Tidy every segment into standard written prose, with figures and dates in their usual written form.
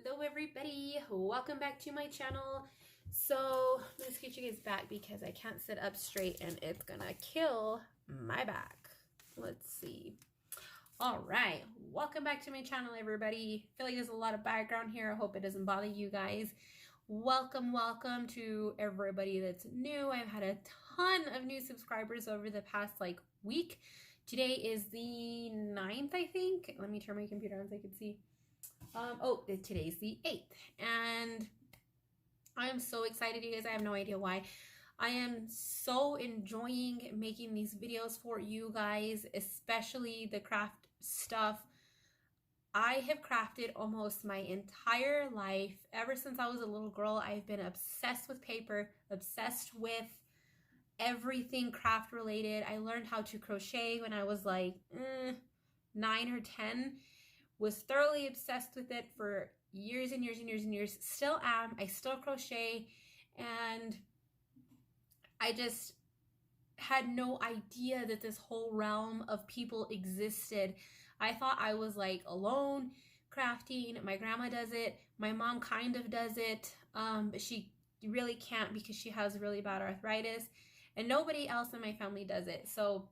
Hello everybody, welcome back to my channel. So let's get you guys back because I can't sit up straight and it's gonna kill my back. Let's see. All right, welcome back to my channel everybody. I feel like there's a lot of background here. I hope it doesn't bother you guys. Welcome to everybody that's new. I've had a ton of new subscribers over the past week. Today is the 9th, I think. Let me turn my computer on so I can see. Today's the 8th, and I am so excited, you guys. I have no idea why. I am so enjoying making these videos for you guys, especially the craft stuff. I have crafted almost my entire life. Ever since I was a little girl, I've been obsessed with paper, obsessed with everything craft related. I learned how to crochet when I was 9 or 10. Was thoroughly obsessed with it for years and years. Still am. I still crochet, and I just had no idea that this whole realm of people existed. I thought I was alone crafting. My grandma does it. My mom kind of does it, but she really can't because she has really bad arthritis, and nobody else in my family does it. So,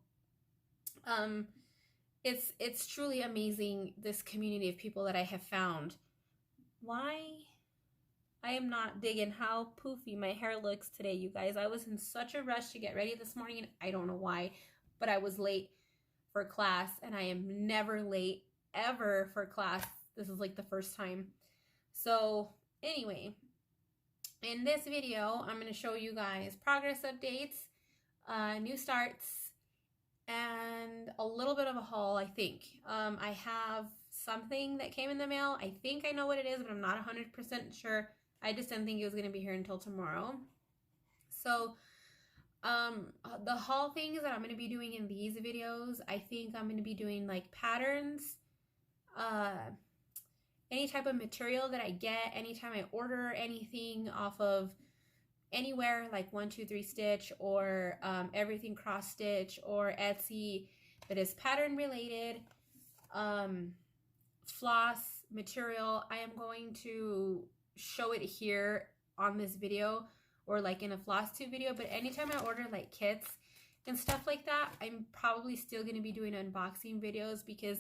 it's truly amazing, this community of people that I have found. Why? I am not digging how poofy my hair looks today, you guys. I was in such a rush to get ready this morning, and I don't know why, but I was late for class, and I am never late ever for class. This is the first time. So anyway, in this video, I'm going to show you guys progress updates, new starts, and a little bit of a haul, I think. I have something that came in the mail. I think I know what it is, but I'm not 100% sure. I just didn't think it was going to be here until tomorrow. So, the haul things that I'm going to be doing in these videos, I think I'm going to be doing patterns, any type of material that I get, anytime I order anything off of anywhere, like 1-2-3 Stitch or Everything Cross Stitch or Etsy, that is pattern related, floss material. I am going to show it here on this video or in a floss tube video, but anytime I order kits and stuff like that, I'm probably still going to be doing unboxing videos because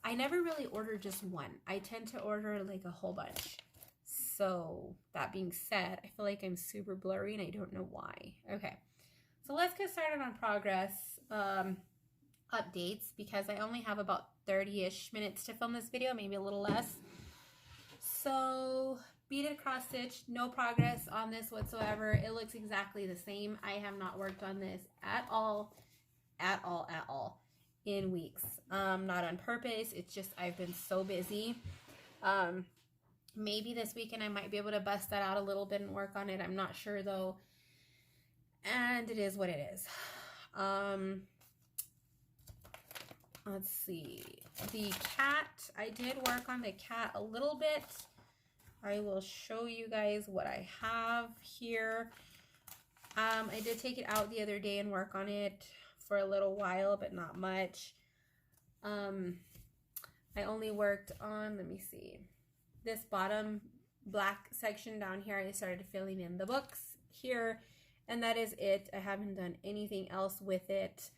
I never really order just one. I tend to order a whole bunch. So that being said, I feel like I'm super blurry and I don't know why. Okay, so let's get started on progress updates because I only have about 30-ish minutes to film this video, maybe a little less. So beaded cross stitch, no progress on this whatsoever. It looks exactly the same. I have not worked on this at all in weeks. Not on purpose. It's just I've been so busy. Maybe this weekend I might be able to bust that out a little bit and work on it. I'm not sure though. And it is what it is. Let's see. The cat, I did work on the cat a little bit. I will show you guys what I have here. I did take it out the other day and work on it for a little while, but not much. I only worked on, let me see, this bottom black section down here. I started filling in the books here, and that is it. I haven't done anything else with it.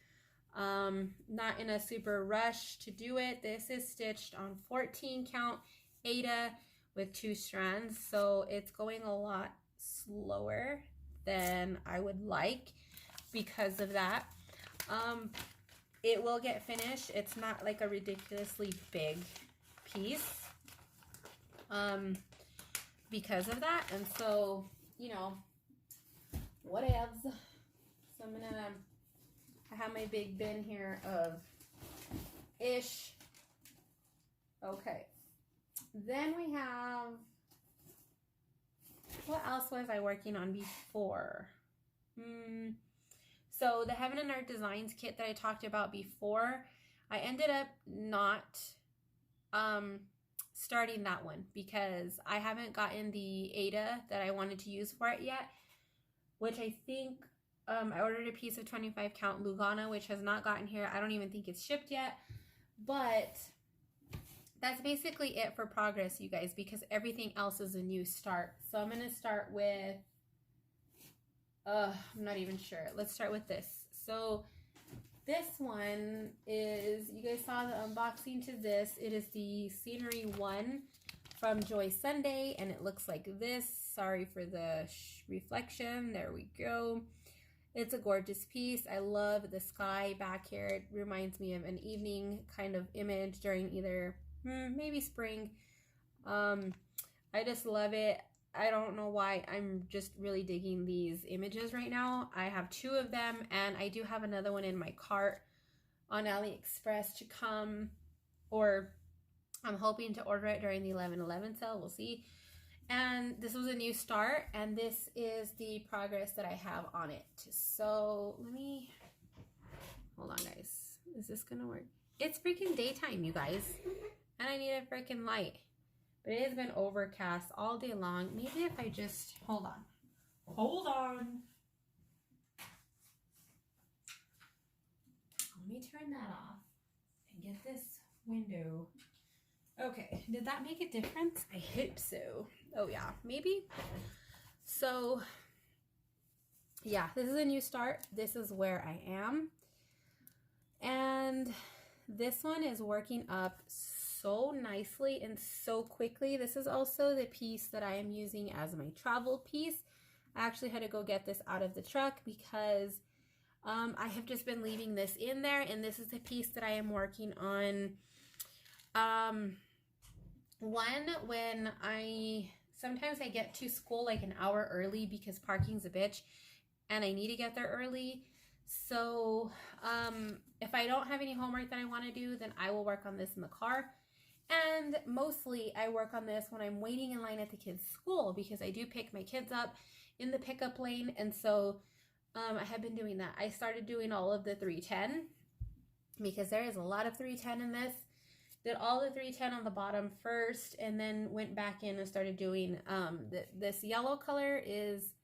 Not in a super rush to do it. This is stitched on 14 count Aida with 2 strands, so it's going a lot slower than I would like because of that. It will get finished. It's not a ridiculously big piece because of that, and so what else. So I have my big bin here of ish. Okay, then we have, what else was I working on before? So the Heaven and Earth Designs kit that I talked about before, I ended up not starting that one because I haven't gotten the Aida that I wanted to use for it yet, which I think I ordered a piece of 25 count Lugana, which has not gotten here. I don't even think it's shipped yet, but that's basically it for progress, you guys, because everything else is a new start. So I'm going to start with, I'm not even sure. Let's start with this. So this one is, you guys saw the unboxing to this. It is the Scenery 1 from Joy Sunday, and it looks like this. Sorry for the reflection. There we go. It's a gorgeous piece. I love the sky back here. It reminds me of an evening kind of image during either maybe spring. I just love it. I don't know why. I'm just really digging these images right now. I have 2 of them, and I do have another one in my cart on AliExpress to come, or I'm hoping to order it during the 11/11 sale. We'll see. And this was a new start, and this is the progress that I have on it. So let me, hold on guys. Is this gonna work? It's freaking daytime, you guys, and I need a freaking light. But it has been overcast all day long. Maybe if I just, hold on. Let me turn that off and get this window. Okay, did that make a difference? I hope so. Oh yeah, maybe. So yeah, this is a new start. This is where I am. And this one is working up so nicely and so quickly. This is also the piece that I am using as my travel piece. I actually had to go get this out of the truck because I have just been leaving this in there, and this is the piece that I am working on. When sometimes I get to school like an hour early because parking's a bitch and I need to get there early. So if I don't have any homework that I want to do, then I will work on this in the car. And mostly I work on this when I'm waiting in line at the kids' school, because I do pick my kids up in the pickup lane. And so I have been doing that. I started doing all of the 310 because there is a lot of 310 in this. Did all the 310 on the bottom first, and then went back in and started doing this yellow color is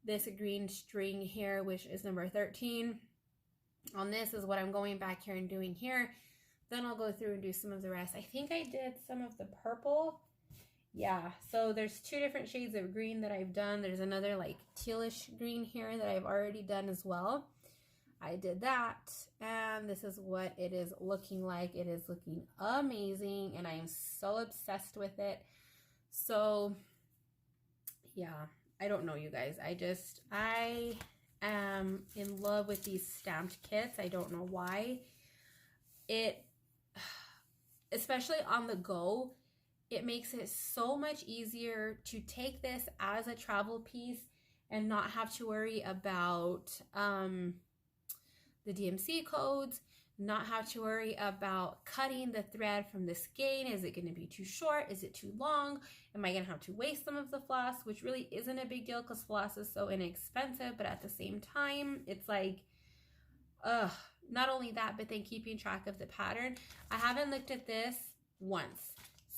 this green string here, which is number 13. On this is what I'm going back here and doing here. Then I'll go through and do some of the rest. I think I did some of the purple. Yeah, so there's 2 different shades of green that I've done. There's another like tealish green here that I've already done as well. I did that, and this is what it is looking like. It is looking amazing, and I am so obsessed with it. So yeah, I don't know, you guys. I am in love with these stamped kits. I don't know why. Especially on the go, it makes it so much easier to take this as a travel piece and not have to worry about the DMC codes, not have to worry about cutting the thread from the skein. Is it going to be too short? Is it too long? Am I going to have to waste some of the floss? Which really isn't a big deal because floss is so inexpensive, but at the same time, it's like, not only that, but then keeping track of the pattern. I haven't looked at this once,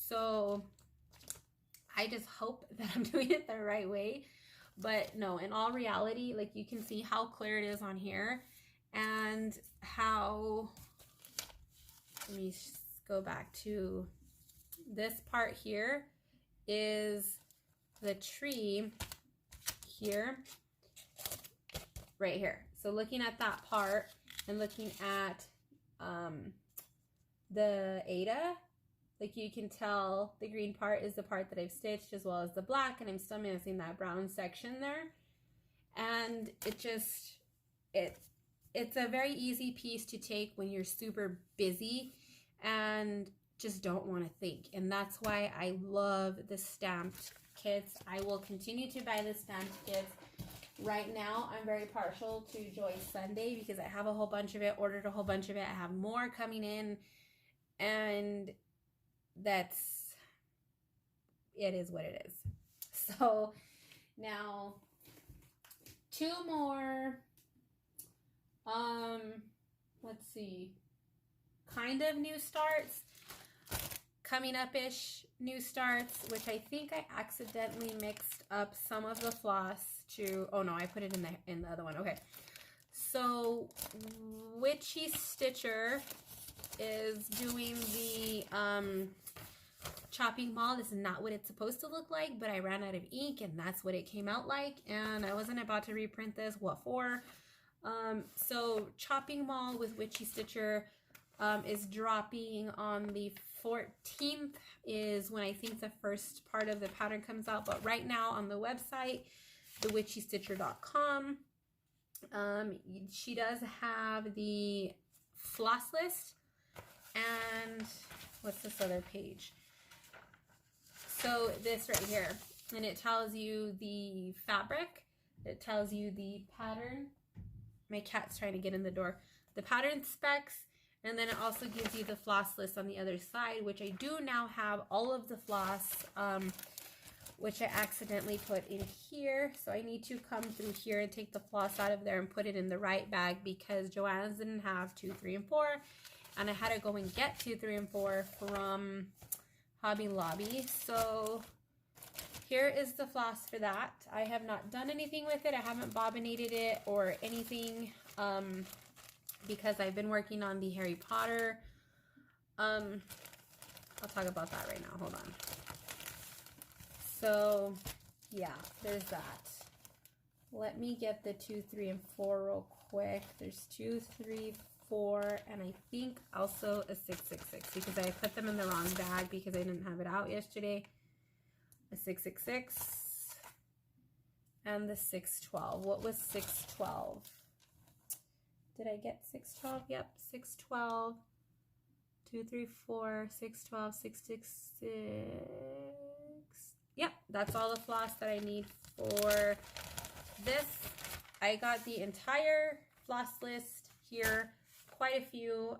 so I just hope that I'm doing it the right way. But no, in all reality, like you can see how clear it is on here, and how, let me just go back to this part here is the tree here, right here. So looking at that part and looking at the Ada, like you can tell the green part is the part that I've stitched, as well as the black, and I'm still missing that brown section there. And it just, it's a very easy piece to take when you're super busy and just don't want to think. And that's why I love the stamped kits. I will continue to buy the stamped kits. Right now, I'm very partial to Joy Sunday because I have a whole bunch of it, ordered a whole bunch of it. I have more coming in, and it is what it is. So now 2 more, let's see, kind of new starts, coming up-ish new starts, which I think I accidentally mixed up some of the floss to, oh no, I put it in the other one. Okay, so Witchy Stitcher is doing the chopping mall. This is not what it's supposed to look like, but I ran out of ink and that's what it came out like. And I wasn't about to reprint this. What for? So chopping mall with Witchy Stitcher is dropping on the 14th is when I think the first part of the pattern comes out. But right now on the website, thewitchystitcher.com, she does have the floss list and what's this other page? So this right here, and it tells you the fabric, it tells you the pattern. My cat's trying to get in the door. The pattern specs, and then it also gives you the floss list on the other side, which I do now have all of the floss, which I accidentally put in here. So I need to come through here and take the floss out of there and put it in the right bag because Joanna's didn't have 2, 3, and 4. And I had to go and get 2, 3, and 4 from Hobby Lobby. So here is the floss for that. I have not done anything with it. I haven't bobbinated it or anything because I've been working on the Harry Potter. I'll talk about that right now. Hold on. So yeah, there's that. Let me get the 2, 3, and 4 real quick. There's 2, 3, 4, and I think also a 6, 6, 6 because I put them in the wrong bag because I didn't have it out yesterday. A 6, 6, 6 and the 6, 12. What was 6, 12? Did I get 6, 12? Yep, 6, 12, 2, 3, 4, 6, 12, 6, 6, 6. Yep, that's all the floss that I need for this. I got the entire floss list here, quite a few,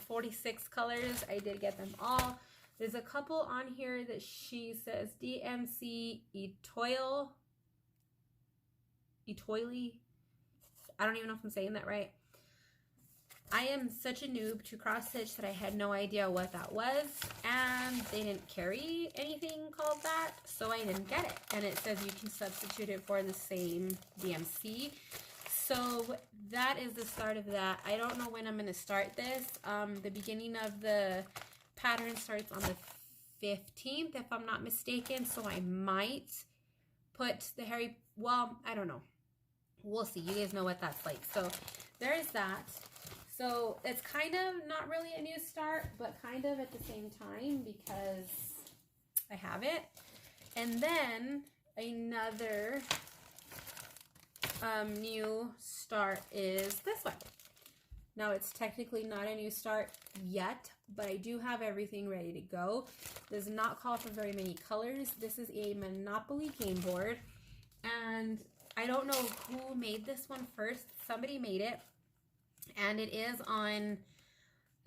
46 colors. I did get them all. There's a couple on here that she says DMC Etoile. I don't even know if I'm saying that right. I am such a noob to cross stitch that I had no idea what that was, and they didn't carry anything called that, so I didn't get it. And it says you can substitute it for the same DMC. So that is the start of that. I don't know when I'm going to start this. The beginning of the pattern starts on the 15th, if I'm not mistaken, so I might put the well, I don't know. We'll see. You guys know what that's like. So there is that. So it's kind of not really a new start, but kind of at the same time because I have it. And then another new start is this one. Now it's technically not a new start yet, but I do have everything ready to go. Does not call for very many colors. This is a Monopoly game board, and I don't know who made this one first. Somebody made it. And it is on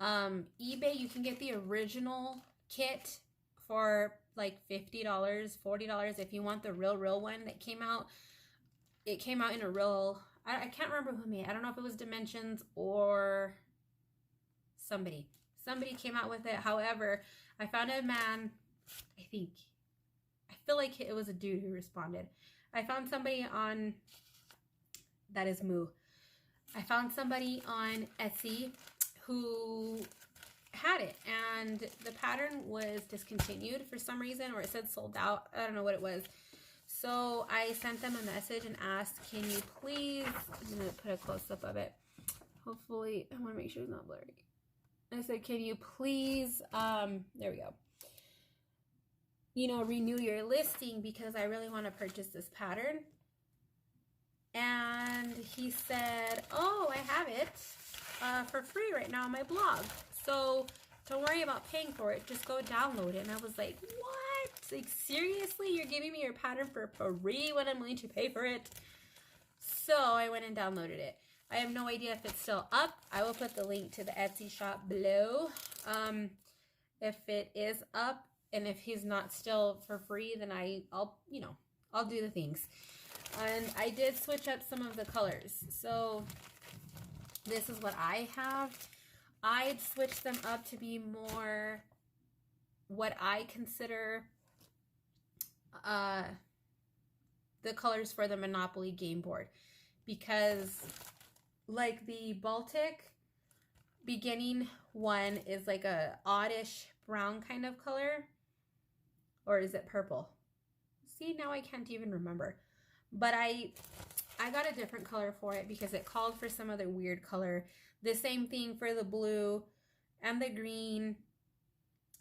eBay. You can get the original kit for like $50, $40 if you want the real one that came out. It came out in a real, I can't remember who made it. I don't know if it was Dimensions or somebody. Somebody came out with it. However, I found a man, I feel like it was a dude who responded. I found somebody on, that is Moo. I found somebody on Etsy who had it, and the pattern was discontinued for some reason, or it said sold out. I don't know what it was. So I sent them a message and asked, can you please, I'm going to put a close-up of it. Hopefully, I want to make sure it's not blurry. I said, can you please, there we go. You know, renew your listing because I really want to purchase this pattern. And he said, oh, I have it for free right now on my blog. So don't worry about paying for it. Just go download it. And I was like, what? Like, seriously? You're giving me your pattern for free when I'm willing to pay for it? So I went and downloaded it. I have no idea if it's still up. I will put the link to the Etsy shop below. If it is up and if he's not still for free, then I'll do the things. And I did switch up some of the colors. So this is what I have. I'd switch them up to be more what I consider the colors for the Monopoly game board. Because like the Baltic beginning one is like a oddish brown kind of color. Or is it purple? See, now I can't even remember. But I got a different color for it because it called for some other weird color. The same thing for the blue and the green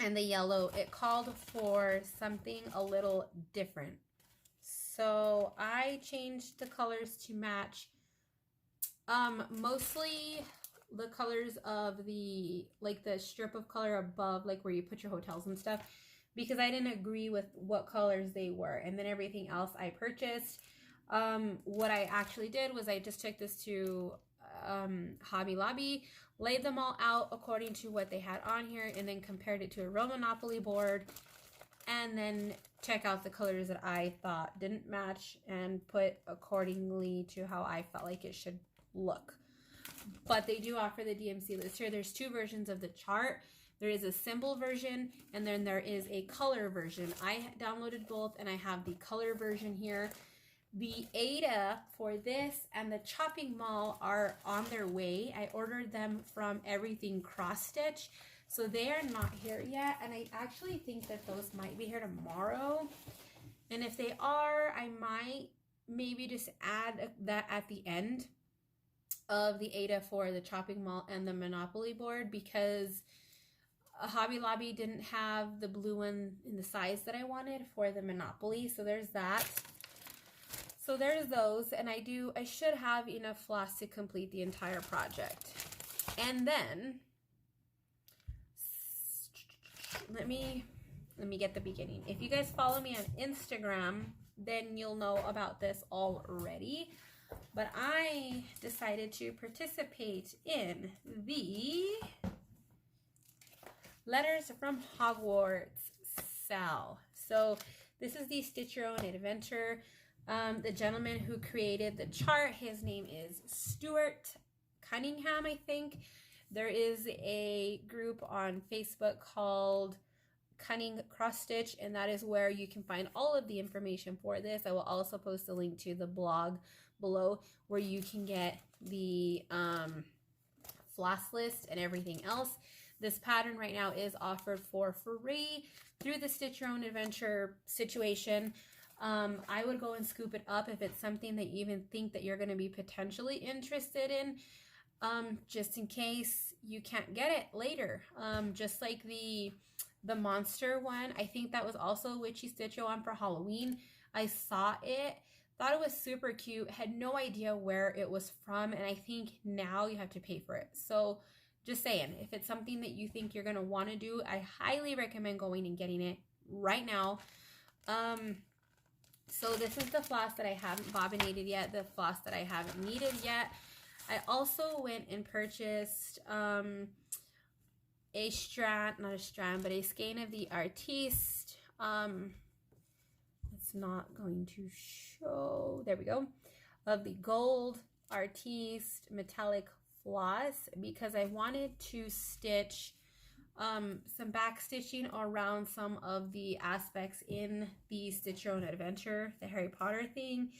and the yellow. It called for something a little different. So I changed the colors to match mostly the colors of the, like the strip of color above, like where you put your hotels and stuff, because I didn't agree with what colors they were. And then everything else I purchased. What I actually did was I just took this to Hobby Lobby, laid them all out according to what they had on here, and then compared it to a real Monopoly board, and then check out the colors that I thought didn't match and put accordingly to how I felt like it should look. But they do offer the DMC list here. There's two versions of the chart. There is a symbol version, and then there is a color version. I downloaded both, and I have the color version here. The Ada for this and the chopping mall are on their way. I ordered them from Everything Cross Stitch, so they are not here yet, and I actually think that those might be here tomorrow. And if they are, I might maybe just add that at the end of the Ada for the chopping mall and the Monopoly board, because Hobby Lobby didn't have the blue one in the size that I wanted for the Monopoly. So there's that. So there's those, and I should have enough floss to complete the entire project. And then let me get the beginning. If you guys follow me on Instagram, then you'll know about this already. But I decided to participate in the Letters from Hogwarts SAL. So this is the Stitch Your Own Adventure. The gentleman who created the chart, his name is Stuart Cunningham, I think. There is a group on Facebook called Cunning Cross Stitch, and that is where you can find all of the information for this. I will also post a link to the blog below where you can get the floss list and everything else. This pattern right now is offered for free through the Stitch Your Own Adventure situation. I would go and scoop it up if it's something that you even think that you're going to be potentially interested in, just in case you can't get it later. Just like the monster one, I think that was also Witchy Stitcher one for Halloween. I saw it, thought it was super cute, had no idea where it was from, and I think now you have to pay for it. So just saying, if it's something that you think you're going to want to do, I highly recommend going and getting it right now. So this is the floss that I haven't bobbinated yet, the floss that I haven't kneaded yet. I also went and purchased a strand, not a strand, but a skein of the Artiste. It's not going to show, there we go, of the gold Artiste metallic floss, because I wanted to stitch some back stitching around some of the aspects in the Stitch Your Own Adventure, the Harry Potter thing.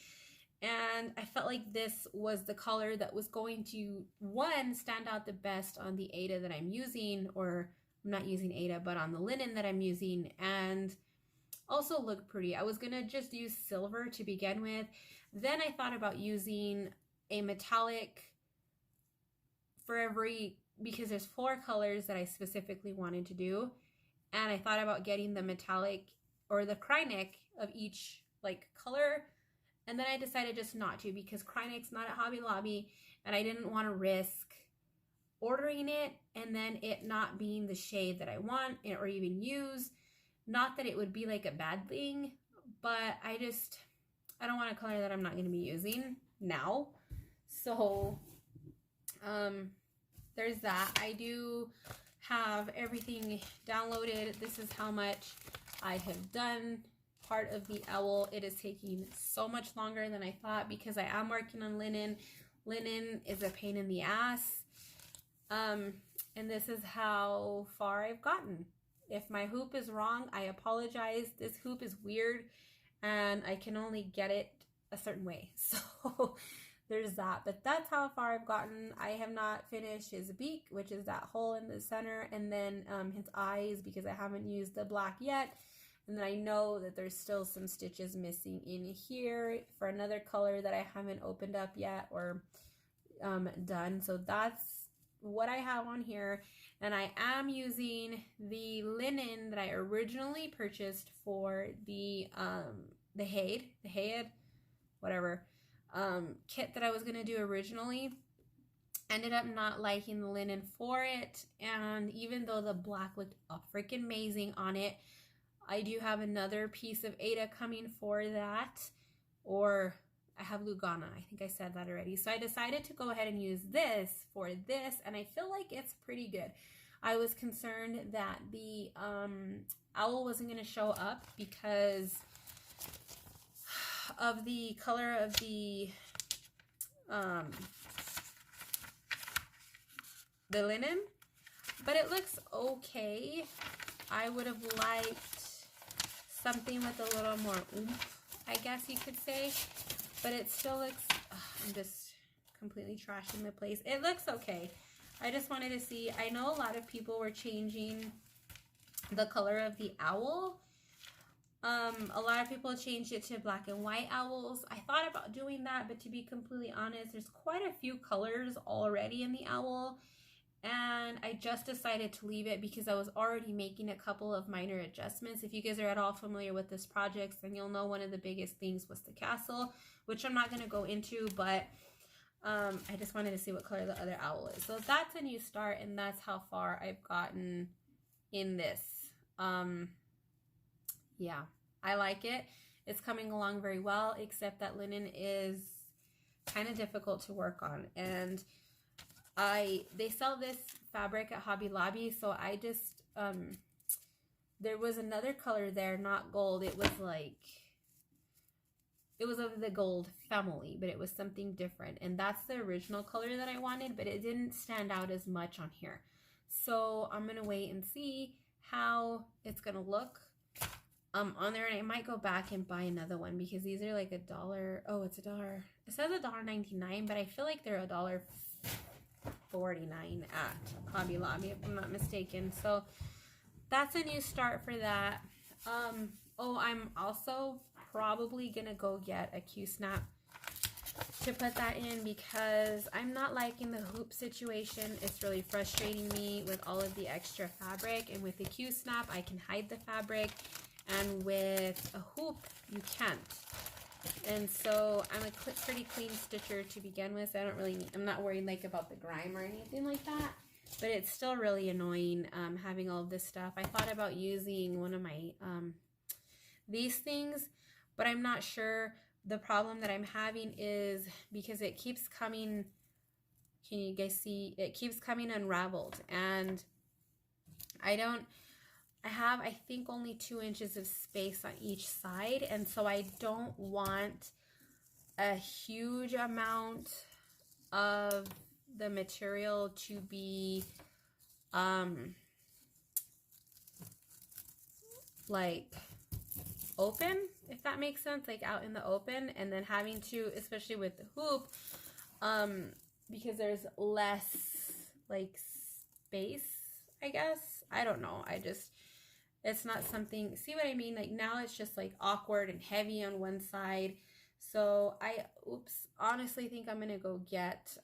And I felt like this was the color that was going to, one, stand out the best on the Ada that I'm using, or I'm not using Ada, but on the linen that I'm using, and also look pretty. I was going to just use silver to begin with. Then I thought about using a metallic for every, because there's 4 colors that I specifically wanted to do, and I thought about getting the metallic or the Krynic of each like color, and then I decided just not to, because Krynic's not at Hobby Lobby, and I didn't want to risk ordering it and then it not being the shade that I want or even use. Not that it would be like a bad thing, but I don't want a color that I'm not going to be using now. So there's that. I do have everything downloaded. This is how much I have done. Part of the owl. It is taking so much longer than I thought because I am working on linen. Linen is a pain in the ass. And this is how far I've gotten. If my hoop is wrong, I apologize. This hoop is weird and I can only get it a certain way. So there's that, but that's how far I've gotten. I have not finished his beak, which is that hole in the center, and then his eyes, because I haven't used the black yet. And then I know that there's still some stitches missing in here for another color that I haven't opened up yet or done. So that's what I have on here. And I am using the linen that I originally purchased for the Hayed, whatever, kit that I was going to do originally. Ended up not liking the linen for it. And even though the black looked freaking amazing on it, I do have another piece of Ada coming for that, or I have Lugana. I think I said that already. So I decided to go ahead and use this for this, and I feel like it's pretty good. I was concerned that the owl wasn't going to show up because of the color of the linen, but it looks okay. I would have liked something with a little more oomph, I guess you could say, but it still looks, I'm just completely trashing the place. It looks okay. I just wanted to see, I know a lot of people were changing the color of the owl. A lot of people changed it to black and white owls. I thought about doing that, but to be completely honest, there's quite a few colors already in the owl. And I just decided to leave it because I was already making a couple of minor adjustments. If you guys are at all familiar with this project, then you'll know one of the biggest things was the castle, which I'm not going to go into, but I just wanted to see what color the other owl is. So that's a new start, and that's how far I've gotten in this. Yeah, I like it. It's coming along very well, except that linen is kind of difficult to work on. And they sell this fabric at Hobby Lobby, so I just there was another color there, not gold. It was like, it was of the gold family, but it was something different, and that's the original color that I wanted, but it didn't stand out as much on here. So I'm gonna wait and see how it's gonna look on there, and I might go back and buy another one because these are like $1. Oh, it's $1. It says $1.99, but I feel like they're $1.49 at Hobby Lobby, if I'm not mistaken. So that's a new start for that. Oh, I'm also probably gonna go get a Q-snap to put that in because I'm not liking the hoop situation. It's really frustrating me with all of the extra fabric, and with the Q-snap I can hide the fabric, and with a hoop you can't. And so I'm a pretty clean stitcher to begin with, so I don't really need, I'm not worried like about the grime or anything like that, but it's still really annoying having all of this stuff. I thought about using one of my these things, but I'm not sure. The problem that I'm having is because it keeps coming, can you guys see, it keeps coming unraveled, and I have, I think, only 2 inches of space on each side, and so I don't want a huge amount of the material to be like open, if that makes sense, like out in the open, and then having to, especially with the hoop, because there's less like space, I guess. I don't know. It's not something, see what I mean? Like now it's just like awkward and heavy on one side. So I, honestly think I'm going to go get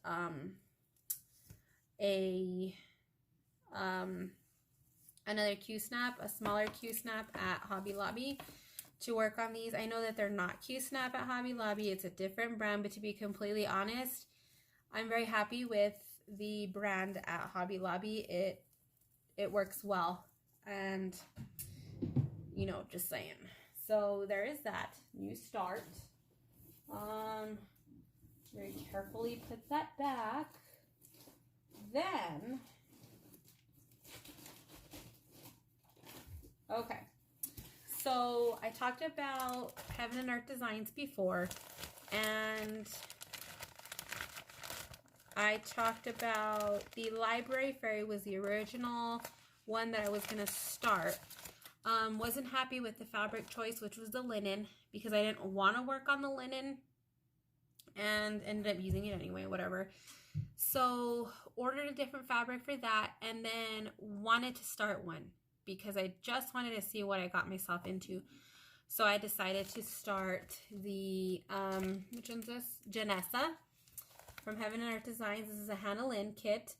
another Q-snap, a smaller Q-snap at Hobby Lobby to work on these. I know that they're not Q-snap at Hobby Lobby. It's a different brand, but to be completely honest, I'm very happy with the brand at Hobby Lobby. It works well. And, you know, just saying. So there is that new start. Very carefully put that back. Then, okay. So I talked about Heaven and Earth Designs before, and I talked about the Library Fairy was the original one that I was going to start. Wasn't happy with the fabric choice, which was the linen, because I didn't want to work on the linen and ended up using it anyway, whatever. So ordered a different fabric for that, and then wanted to start one because I just wanted to see what I got myself into. So I decided to start the, which one's this? Janessa from Heaven and Earth Designs. This is a Hannah Lynn kit,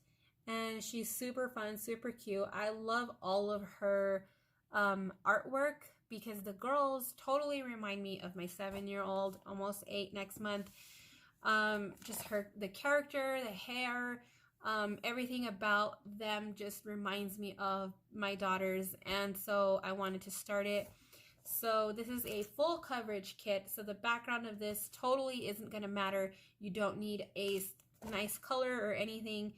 and she's super fun, super cute. I love all of her artwork because the girls totally remind me of my 7-year-old, almost 8 next month. Just the character, the hair, everything about them just reminds me of my daughters, and so I wanted to start it. So this is a full coverage kit, so the background of this totally isn't going to matter. You don't need a nice color or anything.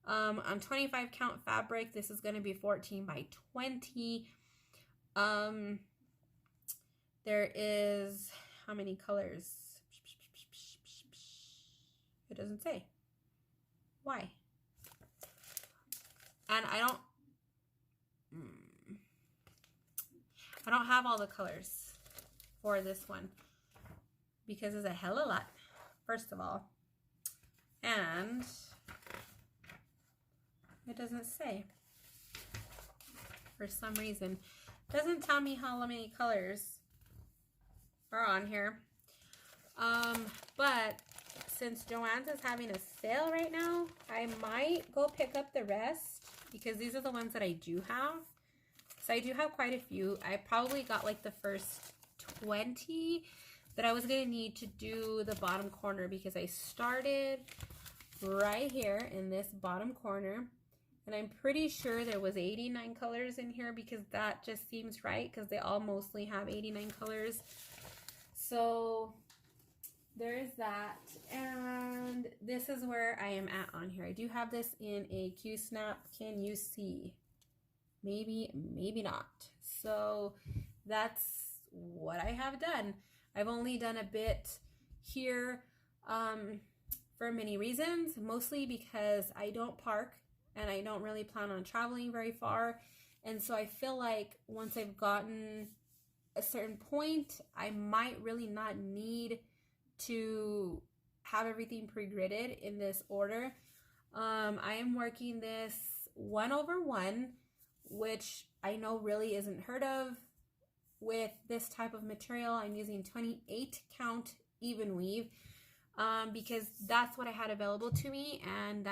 On 25 count fabric, this is going to be 14 by 20. There is, how many colors? It doesn't say. Why? And I don't have all the colors for this one because it's a hella lot, first of all. And it doesn't say for some reason. It doesn't tell me how many colors are on here. But since Joann's is having a sale right now, I might go pick up the rest because these are the ones that I do have. So I do have quite a few. I probably got like the first 20 that I was going to need to do the bottom corner because I started right here in this bottom corner. And I'm pretty sure there was 89 colors in here because that just seems right because they all mostly have 89 colors. So there's that. And this is where I am at on here. I do have this in a Q-snap. Can you see? Maybe, maybe not. So that's what I have done. I've only done a bit here for many reasons, mostly because I don't park and I don't really plan on traveling very far. And so I feel like once I've gotten a certain point, I might really not need to have everything pre-gridded in this order. I am working this 1/1, which I know really isn't heard of with this type of material. I'm using 28 count even weave because that's what I had available to me, and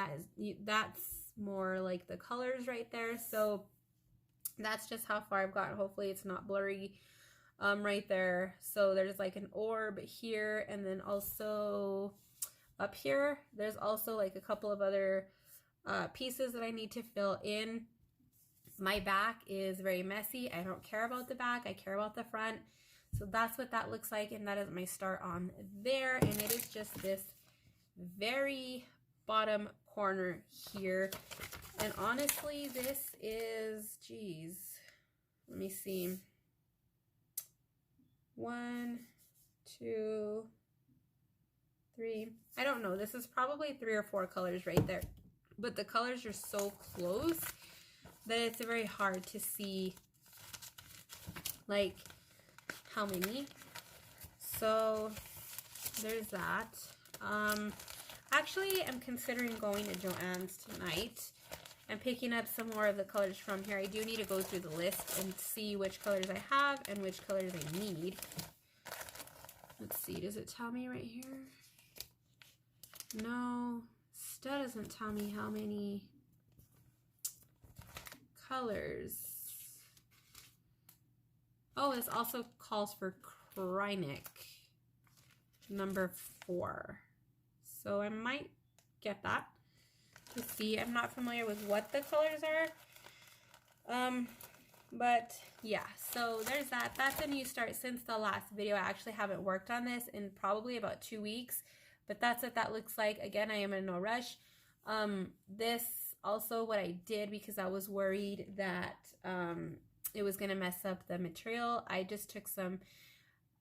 that's more like the colors right there. So that's just how far I've gotten. Hopefully it's not blurry right there. So there's like an orb here, and then also up here there's also like a couple of other pieces that I need to fill in. My back is very messy. I don't care about the back. I care about the front. So that's what that looks like, and that is my start on there. And it is just this very bottom corner here. And honestly, this is, geez, let me see. 1, 2, 3. I don't know. This is probably 3 or 4 colors right there. But the colors are so close that it's very hard to see like how many. So there's that. Actually, I'm considering going to Joann's tonight and picking up some more of the colors from here. I do need to go through the list and see which colors I have and which colors I need. Let's see, does it tell me right here? No, still doesn't tell me how many colors. Oh, this also calls for Krynic number 4. So I might get that to see. I'm not familiar with what the colors are. But yeah, so there's that. That's a new start since the last video. I actually haven't worked on this in probably about 2 weeks, but that's what that looks like. Again, I am in no rush. This also what I did because I was worried that it was going to mess up the material. I just took some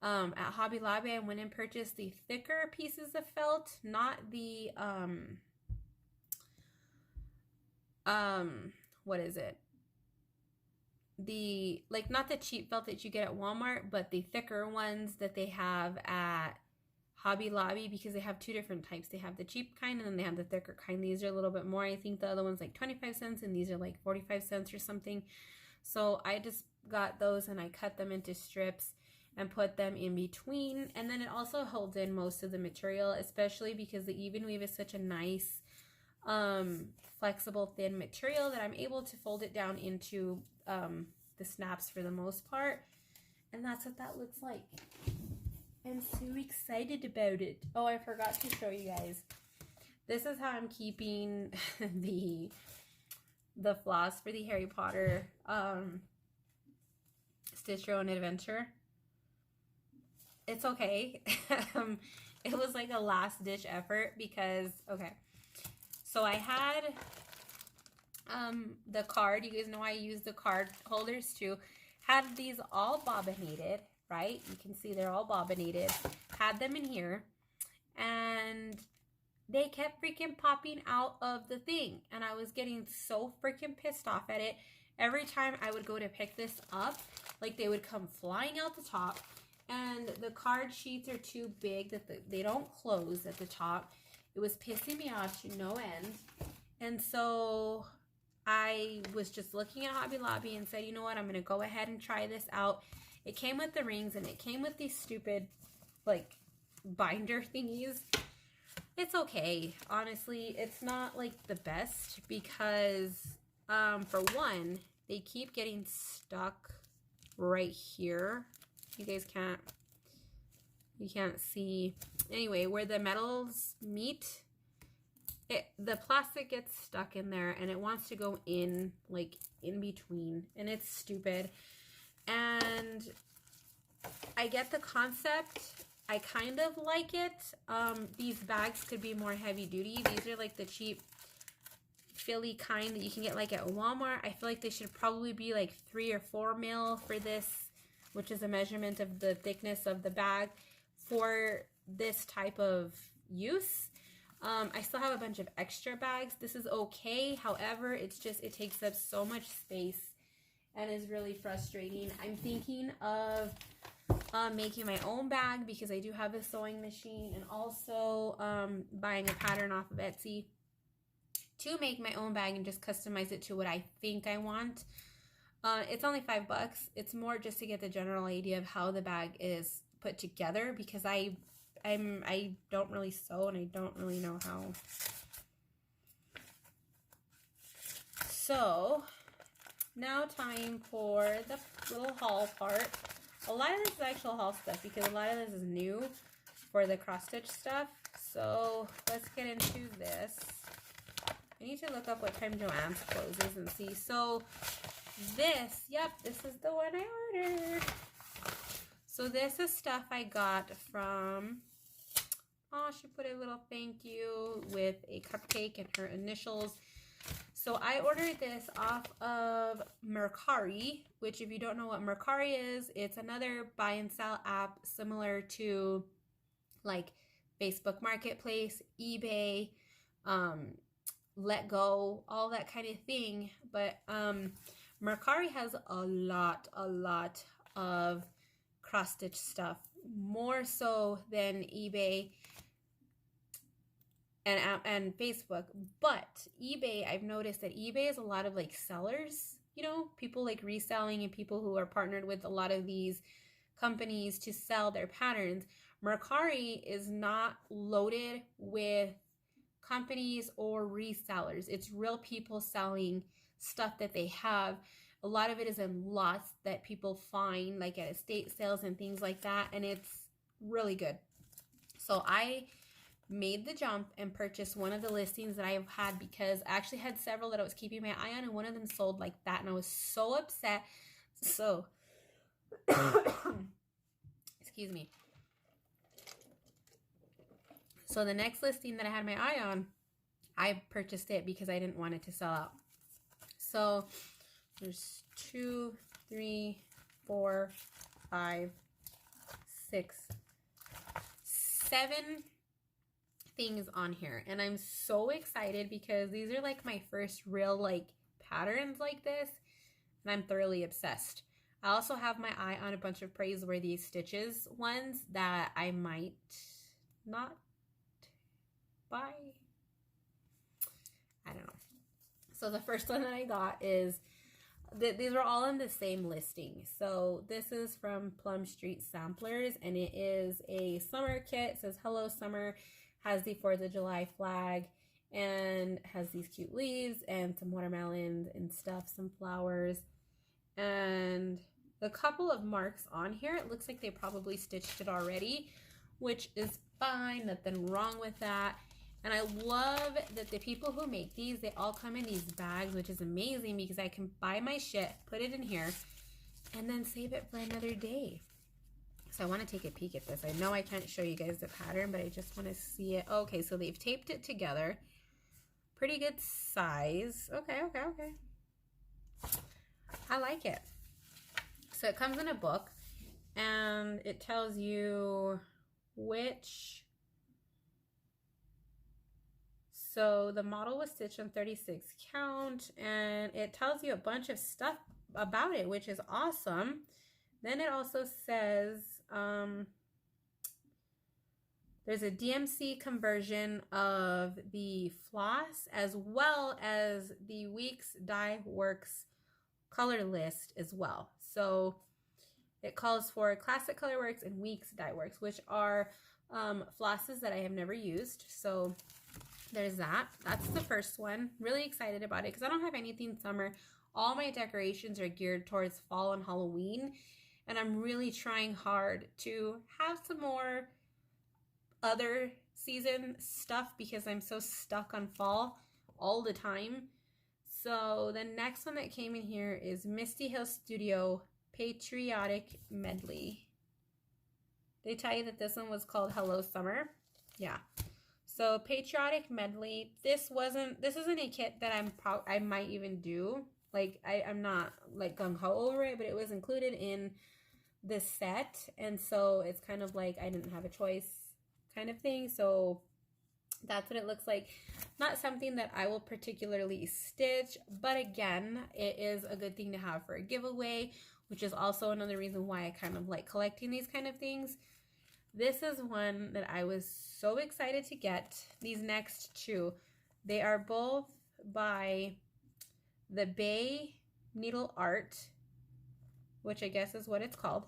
at Hobby Lobby. I went and purchased the thicker pieces of felt, not the what is it? The, like, not the cheap felt that you get at Walmart, but the thicker ones that they have at Hobby Lobby, because they have 2 different types. They have the cheap kind and then they have the thicker kind. These are a little bit more. I think the other one's like 25 cents and these are like 45 cents or something. So I just got those and I cut them into strips and put them in between. And then it also holds in most of the material, especially because the even weave is such a nice flexible thin material that I'm able to fold it down into the snaps for the most part. And that's what that looks like. I'm so excited about it. Oh, I forgot to show you guys. This is how I'm keeping the floss for the Harry Potter Stitch Your Own Adventure. It's okay. It was like a last ditch effort because, okay. So I had the card. You guys know I use the card holders too. Had these all bobbinated, right? You can see they're all bobbinated. Had them in here. And they kept freaking popping out of the thing. And I was getting so freaking pissed off at it. Every time I would go to pick this up, like they would come flying out the top. And the card sheets are too big that they don't close at the top. It was pissing me off to no end. And so I was just looking at Hobby Lobby and said, you know what, I'm going to go ahead and try this out. It came with the rings and it came with these stupid, like, binder thingies. It's okay. Honestly, it's not, like, the best because, for one, they keep getting stuck right here. You guys you can't see. Anyway, where the metals meet, the plastic gets stuck in there and it wants to go in, like, in between, and it's stupid. And I get the concept. I kind of like it. These bags could be more heavy duty. These are like the cheap Philly kind that you can get like at Walmart. I feel like they should probably be like 3 or 4 mil for this, which is a measurement of the thickness of the bag for this type of use. I still have a bunch of extra bags. This is okay. However, it's just, it takes up so much space and is really frustrating. I'm thinking of making my own bag because I do have a sewing machine, and also buying a pattern off of Etsy to make my own bag and just customize it to what I think I want. It's only $5. It's more just to get the general idea of how the bag is put together because I don't really sew and I don't really know how. So now time for the little haul part. A lot of this is actual haul stuff because a lot of this is new for the cross stitch stuff. So let's get into this. I need to look up what time Joann's closes and see. So this, yep, this is the one I ordered. So this is stuff I got from, oh, she put a little thank you with a cupcake and her initials. So I ordered this off of Mercari, which if you don't know what Mercari is, it's another buy and sell app similar to like Facebook Marketplace, eBay, Let Go, all that kind of thing. But Mercari has a lot of cross-stitch stuff, more so than eBay and Facebook. But eBay, I've noticed that eBay is a lot of like sellers, you know, people like reselling and people who are partnered with a lot of these companies to sell their patterns. Mercari is not loaded with companies or resellers. It's real people selling stuff that they have. A lot of it is in lots that people find like at estate sales and things like that, and it's really good. So I made the jump and purchased one of the listings that I've had because I actually had several that I was keeping my eye on, and one of them sold like that, and I was so upset. So excuse me. So the next listing that I had my eye on, I purchased it because I didn't want it to sell out. So there's 2, 3, 4, 5, 6, 7 things on here, and I'm so excited because these are like my first real like patterns like this, and I'm thoroughly obsessed. I also have my eye on a bunch of Praiseworthy Stitches ones that I might not buy. I don't know. So the first one that I got is these were all in the same listing. So this is from Plum Street Samplers, and it is a summer kit. It says hello summer, has the 4th of July flag, and has these cute leaves and some watermelons and stuff, some flowers, and a couple of marks on here. It looks like they probably stitched it already, which is fine, nothing wrong with that. And I love that the people who make these, they all come in these bags, which is amazing because I can buy my shit, put it in here, and then save it for another day. So I want to take a peek at this. I know I can't show you guys the pattern, but I just want to see it. Okay, so they've taped it together. Pretty good size. Okay. I like it. So it comes in a book, and it tells you which... So the model was stitched on 36 count, and it tells you a bunch of stuff about it, which is awesome. Then it also says there's a DMC conversion of the floss as well as the Weeks Dye Works color list as well. So it calls for Classic Color Works and Weeks Dye Works, which are flosses that I have never used. So there's that. That's the first one. Really excited about it because I don't have anything summer. All my decorations are geared towards fall and Halloween, and I'm really trying hard to have some more other season stuff because I'm so stuck on fall all the time. So the next one that came in here is Misty Hill Studio Patriotic Medley. They tell you that this one was called Hello Summer. Yeah. So Patriotic Medley. This isn't a kit that I might even do. Like I'm not like gung-ho over it, but it was included in this set, and so it's kind of like I didn't have a choice kind of thing. So that's what it looks like. Not something that I will particularly stitch, but again, it is a good thing to have for a giveaway, which is also another reason why I kind of like collecting these kind of things. This is one that I was so excited to get. These next two, they are both by the Bay Needle Art, which I guess is what it's called.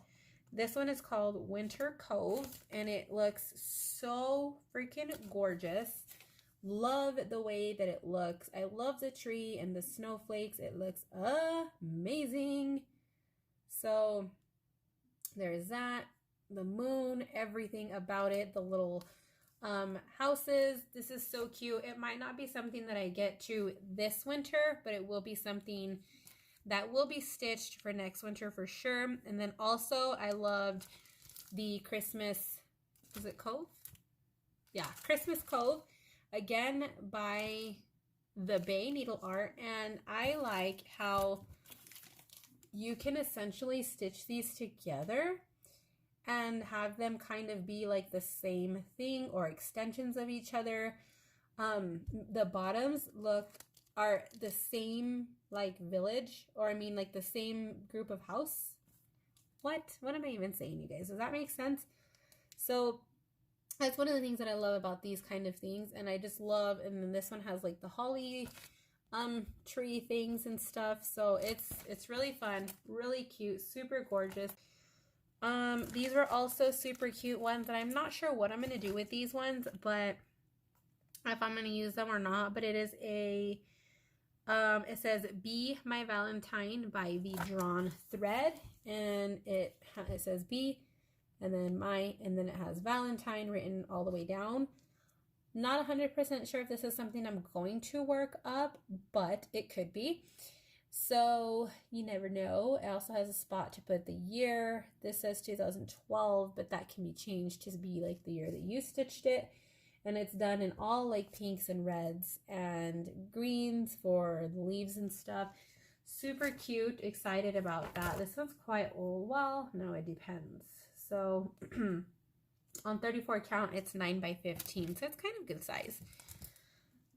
This one is called Winter Cove, and it looks so freaking gorgeous. Love the way that it looks. I love the tree and the snowflakes. It looks amazing. So there's that. The moon, everything about it, the little houses. This is so cute. It might not be something that I get to this winter, but it will be something that will be stitched for next winter for sure. And then also I loved the Christmas, is it Cove? Yeah, Christmas Cove, again by the Bay Needle Art. And I like how you can essentially stitch these together and have them kind of be like the same thing or extensions of each other. The bottoms are the same like village, or I mean like the same group of house. What am I even saying, you guys? Does that make sense? So that's one of the things that I love about these kind of things, and I just love, and then this one has like the holly tree things and stuff. So it's really fun, really cute, super gorgeous. These were also super cute ones, and I'm not sure what I'm going to do with these ones, but if I'm going to use them or not. But it is a, it says Be My Valentine by the Drawn Thread, and it says Be, and then my, and then it has Valentine written all the way down. Not 100% sure if this is something I'm going to work up, but it could be. So you never know. It also has a spot to put the year. This says 2012, but that can be changed to be like the year that you stitched it. And it's done in all like pinks and reds and greens for the leaves and stuff. Super cute. Excited about that. This one's quite old. Well, no, it depends. So on 34 count, it's 9 by 15. So it's kind of good size.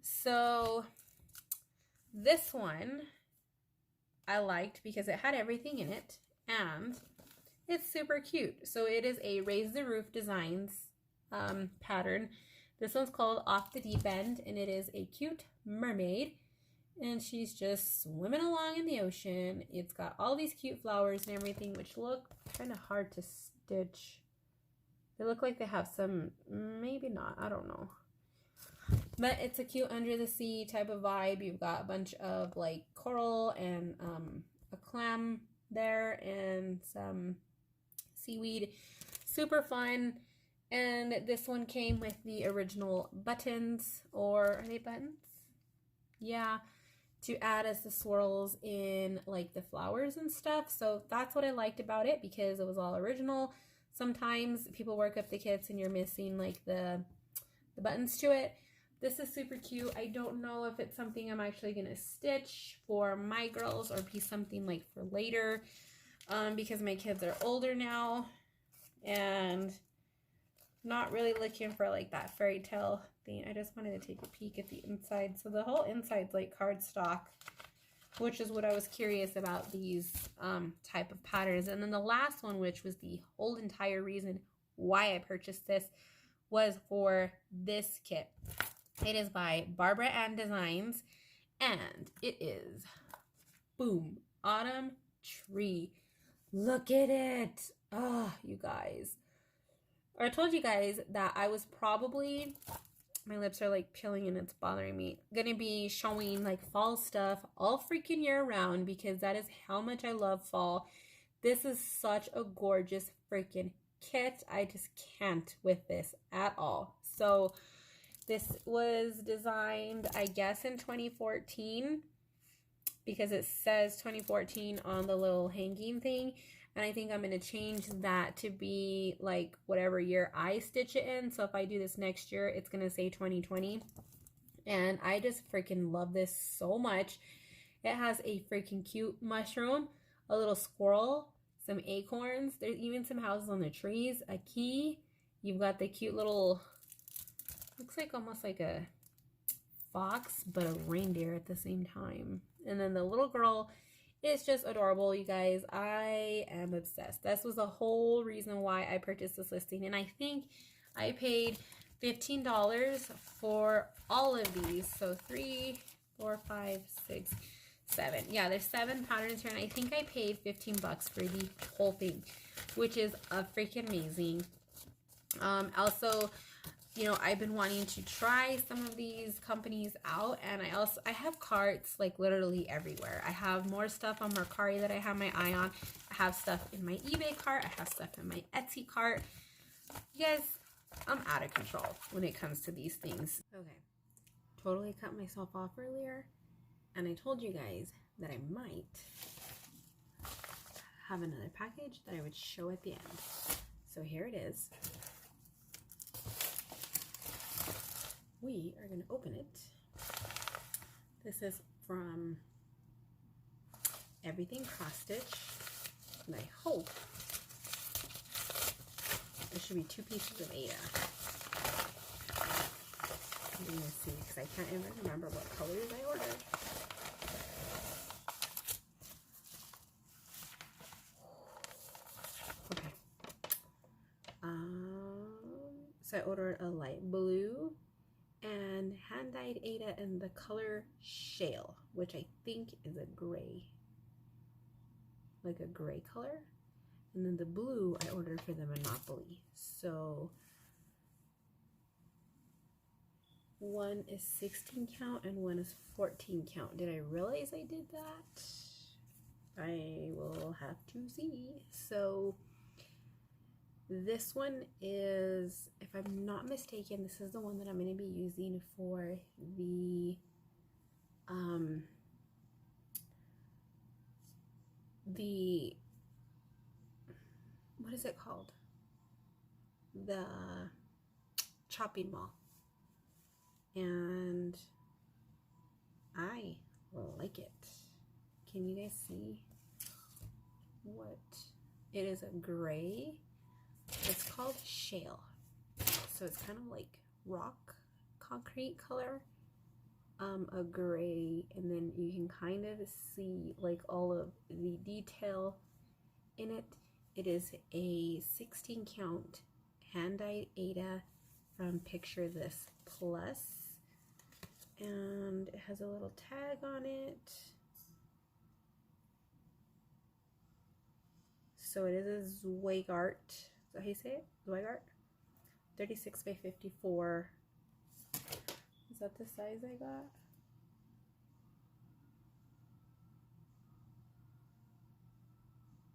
So this one I liked because it had everything in it, and it's super cute. So it is a Raise the Roof Designs pattern. This one's called Off the Deep End, and it is a cute mermaid. And she's just swimming along in the ocean. It's got all these cute flowers and everything, which look kind of hard to stitch. They look like they have some, maybe not, I don't know. But it's a cute under the sea type of vibe. You've got a bunch of like coral and a clam there and some seaweed. Super fun. And this one came with the original buttons, or are they buttons? Yeah, to add as the swirls in like the flowers and stuff. So that's what I liked about it, because it was all original. Sometimes people work up the kits and you're missing like the buttons to it. This is super cute. I don't know if it's something I'm actually going to stitch for my girls or be something like for later, because my kids are older now and not really looking for like that fairy tale thing. I just wanted to take a peek at the inside. So the whole inside's like cardstock, which is what I was curious about these type of patterns. And then the last one, which was the whole entire reason why I purchased this, was for this kit. It is by Barbara Ann Designs, and it is, boom, Autumn Tree. Look at it. Oh, you guys. I told you guys that I was probably, my lips are like peeling and it's bothering me, gonna be showing like fall stuff all freaking year round, because that is how much I love fall. This is such a gorgeous freaking kit. I just can't with this at all. So this was designed, I guess, in 2014, because it says 2014 on the little hanging thing. And I think I'm going to change that to be like whatever year I stitch it in. So if I do this next year, it's going to say 2020. And I just freaking love this so much. It has a freaking cute mushroom, a little squirrel, some acorns. There's even some houses on the trees, a key. You've got the cute little, looks like almost like a fox, but a reindeer at the same time. And then the little girl is just adorable, you guys. I am obsessed. This was the whole reason why I purchased this listing. And I think I paid $15 for all of these. So 3, 4, 5, 6, 7. Yeah, there's 7 patterns here. And I think I paid 15 bucks for the whole thing, which is freaking amazing. Also, you know, I've been wanting to try some of these companies out, and I have carts like literally everywhere. I have more stuff on Mercari that I have my eye on. I have stuff in my eBay cart. I have stuff in my Etsy cart. You guys, I'm out of control when it comes to these things. Okay, totally cut myself off earlier, and I told you guys that I might have another package that I would show at the end. So here it is. We are going to open it. This is from Everything Cross Stitch, and I hope there should be 2 pieces of Ada. I'm going to see, because I can't even remember what colors I ordered. Okay. So I ordered a light blue and hand-dyed Ada in the color Shale, which I think is a gray, like a gray color. And then the blue I ordered for the Monopoly. So one is 16 count and one is 14 count. Did I realize I did that? I will have to see. So this one is, if I'm not mistaken, this is the one that I'm going to be using for the what is it called? The chopping mall. And I like it. Can you guys see what? It is a gray. It's called Shale. So it's kind of like rock concrete color. A gray, and then you can kind of see like all of the detail in it. It is a 16 count hand-dyed Ada from Picture This Plus. and it has a little tag on it. So it is a Zweigart. Is that how you say it? Zweigart? 36 by 54. Is that the size I got?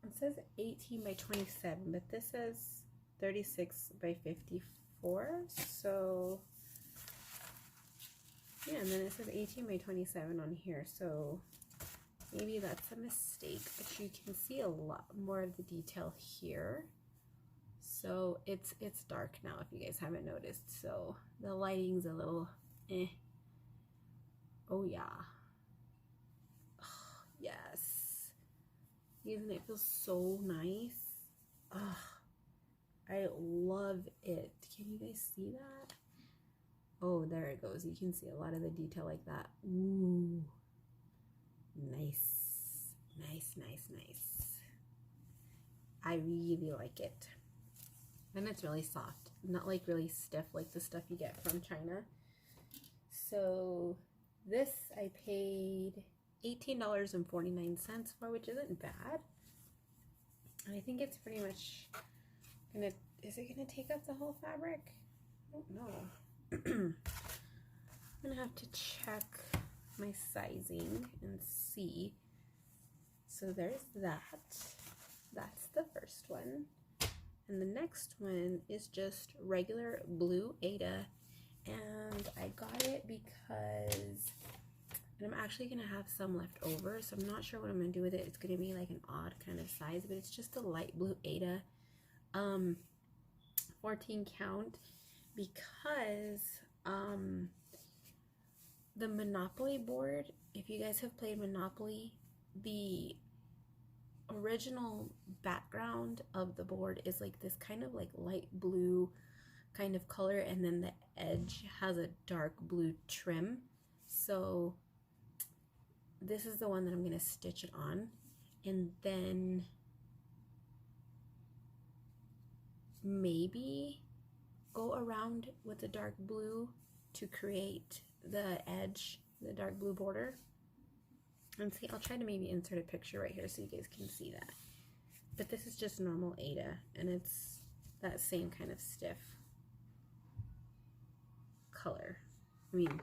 It says 18 by 27, but this says 36 by 54. So yeah, and then it says 18 by 27 on here. So maybe that's a mistake, but you can see a lot more of the detail here. So it's dark now, if you guys haven't noticed. So the lighting's a little eh. Oh yeah. Oh, yes. Isn't it feel so nice? Oh, I love it. Can you guys see that? Oh, there it goes. You can see a lot of the detail like that. Ooh. Nice. Nice, nice, nice. I really like it. And it's really soft. Not like really stiff like the stuff you get from China. So this I paid $18.49 for, which isn't bad. And I think it's pretty much gonna, is it gonna take up the whole fabric? I don't know. I'm gonna have to check my sizing and see. So there's that. That's the first one. And the next one is just regular blue Aida. And I got it because, and I'm actually going to have some left over, so I'm not sure what I'm going to do with it. It's going to be like an odd kind of size, but it's just a light blue Aida, 14 count, because the Monopoly board, if you guys have played Monopoly, the original background of the board is like this kind of like light blue kind of color, and then the edge has a dark blue trim. So this is the one that I'm going to stitch it on, and then maybe go around with the dark blue to create the edge, the dark blue border. And see, I'll try to maybe insert a picture right here so you guys can see that. But this is just normal Aida, and it's that same kind of stiff color. I mean,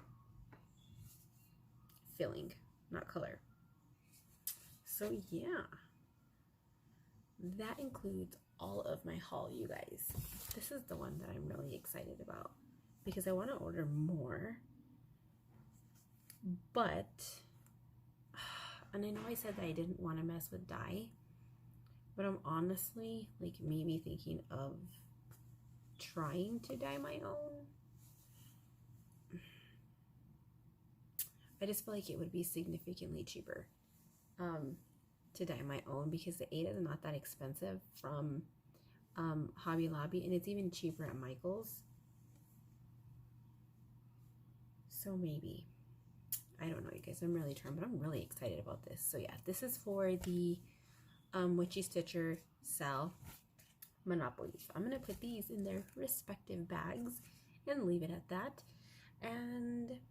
filling, not color. So yeah, that includes all of my haul, you guys. This is the one that I'm really excited about because I want to order more. But, and I know I said that I didn't want to mess with dye, but I'm honestly like maybe thinking of trying to dye my own. I just feel like it would be significantly cheaper to dye my own because the Aida is not that expensive from Hobby Lobby, and it's even cheaper at Michael's. So maybe. I don't know, you guys. I'm really torn, but I'm really excited about this. So yeah, this is for the Witchy Stitcher SAL Monopoly. So I'm going to put these in their respective bags and leave it at that. And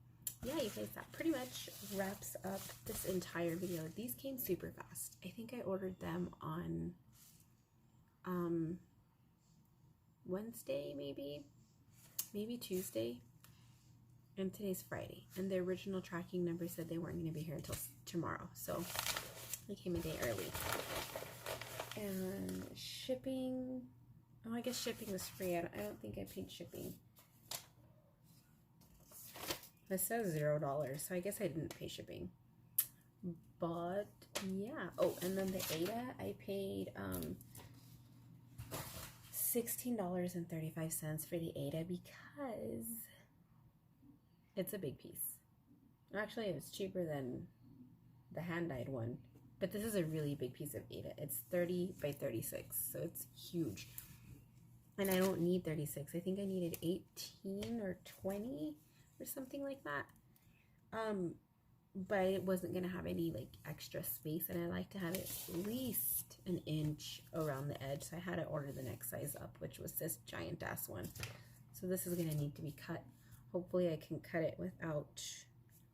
yeah, you guys, that pretty much wraps up this entire video. These came super fast. I think I ordered them on Wednesday, maybe Tuesday. And today's Friday, and the original tracking number said they weren't going to be here until tomorrow, so they came a day early. And shipping, oh, I guess shipping was free. I don't think I paid shipping. It says $0, so I guess I didn't pay shipping. But yeah, oh, and then the Aida, I paid $16.35 for the Aida because it's a big piece. Actually, it was cheaper than the hand-dyed one, but this is a really big piece of Aida. It's 30 by 36, so it's huge. And I don't need 36. I think I needed 18 or 20 or something like that. But it wasn't gonna have any like extra space, and I like to have it at least an inch around the edge. So I had to order the next size up, which was this giant ass one. So this is gonna need to be cut. Hopefully I can cut it without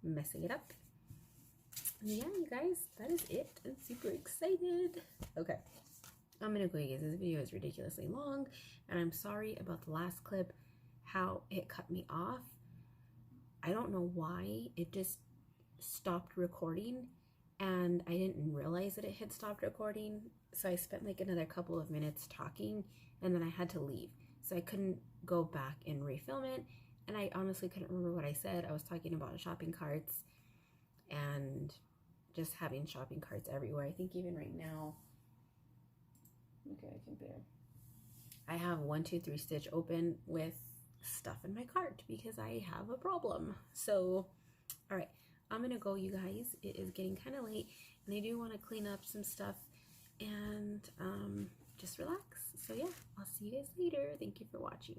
messing it up. Yeah, you guys, that is it. I'm super excited. Okay, I'm gonna go, you guys. This video is ridiculously long, and I'm sorry about the last clip, how it cut me off. I don't know why. It just stopped recording, and I didn't realize that it had stopped recording, so I spent like another couple of minutes talking, and then I had to leave, so I couldn't go back and refilm it, and I honestly couldn't remember what I said. I was talking about shopping carts and just having shopping carts everywhere. I think even right now, okay, I think there, I have 123 Stitch open with stuff in my cart because I have a problem. So, all right, I'm gonna go, you guys. It is getting kind of late, and I do want to clean up some stuff and just relax. So yeah, I'll see you guys later. Thank you for watching.